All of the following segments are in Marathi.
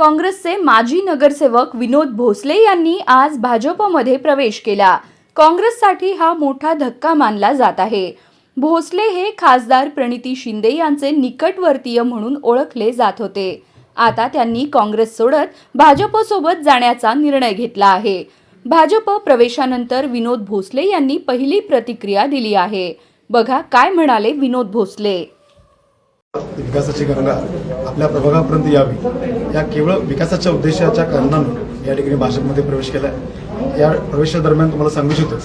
काँग्रेसचे माजी नगरसेवक विनोद भोसले यांनी आज भाजपमध्ये प्रवेश केला। काँग्रेससाठी हा मोठा धक्का मानला जात आहे। भोसले हे खासदार प्रणिती शिंदे यांचे निकटवर्तीय म्हणून ओळखले जात होते। आता त्यांनी काँग्रेस सोडत भाजपसोबत जाण्याचा निर्णय घेतला आहे। भाजप प्रवेशानंतर विनोद भोसले यांनी पहिली प्रतिक्रिया दिली आहे। बघा काय म्हणाले विनोद भोसले। विकासाची गंगा आपल्या प्रभागापर्यंत यावी या केवळ विकासाच्या उद्देशाच्या कारणाने या ठिकाणी भाजपमध्ये प्रवेश केला। या प्रवेशादरम्यान तुम्हाला सांगू इच्छितो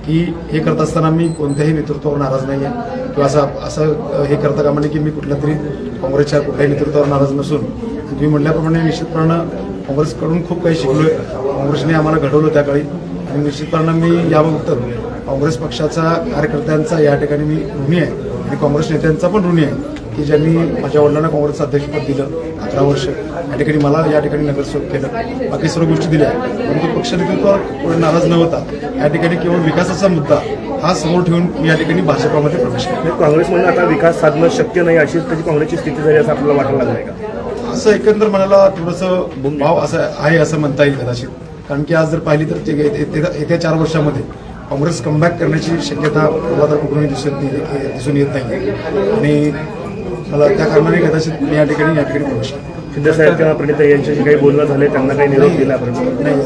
की हे करत असताना मी कोणत्याही नेतृत्वावर नाराज नाही आहे किंवा असं हे करता कामा नये की मी कुठल्या तरी काँग्रेसच्या कुठल्याही नेतृत्वावर नाराज नसून तुम्ही म्हटल्याप्रमाणे निश्चितपणे काँग्रेसकडून खूप काही शिकलोय। काँग्रेसने आम्हाला घडवलं त्या काळी आणि निश्चितपणे मी याबाबत काँग्रेस पक्षाचा कार्यकर्त्यांचा या ठिकाणी मी ऋणी आहे आणि काँग्रेस नेत्यांचा पण ऋणी आहे की ज्यांनी माझ्या वडिलांना काँग्रेसचं अध्यक्षपद दिलं 11 वर्ष, या ठिकाणी मला या ठिकाणी नगरसेवक केलं, बाकी सर्व गोष्टी दिल्या। परंतु पक्ष नेतृत्वावर नाराज न होता या ठिकाणी केवळ विकासाचा मुद्दा हा समोर ठेवून मी या ठिकाणी भाजपामध्ये प्रवेश केला। काँग्रेसमध्ये आता विकास साधणं शक्य नाही अशी त्याची काँग्रेसची स्थिती झाली असं आपल्याला वाटायला लागलं आहे का? असं एकंदर मनाला थोडंसं भाव असं आहे असं म्हणता येईल कदाचित, कारण की आज जर पाहिली तर येत्या 4 वर्षामध्ये काँग्रेस कमबॅक करण्याची शक्यता मला तर कुठूनही दिसून येत नाही आणि मला त्या कारणाने कदाचित मी या ठिकाणी प्रवेश केला। शिंदेसाहेब किंवा प्रणिती यांच्याशी काही बोलणं झाले, त्यांना काही निरोप दिला? नाही,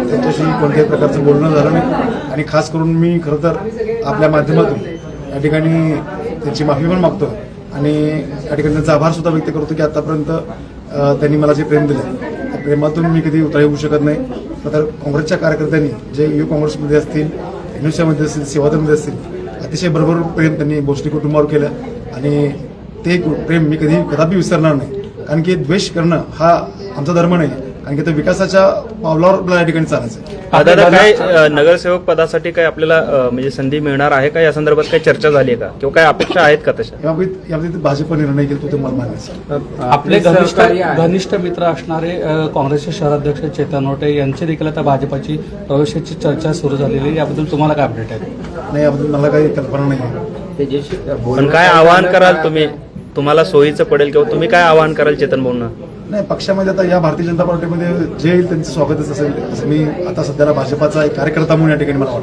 त्यांच्याशी कोणत्याही प्रकारचं बोलणं झालं नाही आणि खास करून मी खरं तर आपल्या माध्यमातून या ठिकाणी त्यांची माफी पण मागतो आणि या ठिकाणी त्यांचा आभार सुद्धा व्यक्त करतो की आतापर्यंत त्यांनी मला जे प्रेम दिलं त्या प्रेमातून मी कधी उतराई होऊ शकत नाही। तर काँग्रेसच्या कार्यकर्त्यांनी जे युवा काँग्रेसमध्ये असतील, एनयूसीमध्ये असतील, सेवादलमध्ये असतील, अतिशय भरभरून प्रेम त्यांनी भोसले कुटुंबावर केलं आणि ते प्रेम मी कदापि विसरणार नाही, कारण की द्वेष करणं हा आमचा धर्म नाही, कारण की ते विकासाच्या पावलावर या ठिकाणी चालायचं। दादा काय नगरसेवक पदासाठी काय आपल्याला म्हणजे संधी मिळणार आहे का, या संदर्भात काही चर्चा झाली आहे का किंवा काय अपेक्षा आहेत का तशा? याबाबतीत भाजप निर्णय घेतो ते मला मान्य आहे। आपले घनिष्ठ मित्र असणारे काँग्रेसचे शहराध्यक्ष चेतन ओटे यांची देखील आता भाजपाची प्रवेशाची चर्चा सुरू झालेली आहे, याबद्दल तुम्हाला काय अपडेट आहे? नाही, याबद्दल मला काही कल्पना नाही। पण काय आवाहन कराल तुम्ही, तुम्हाला सोयीचं पडेल किंवा तुम्ही काय आवाहन कराल चेतन भाऊंना? नाही, पक्षामध्ये आता या भारतीय जनता पार्टीमध्ये जे त्यांचं स्वागतच असेल असं मी आता सध्याला भाजपाचा एक कार्यकर्ता म्हणून या ठिकाणी मला वाटतं।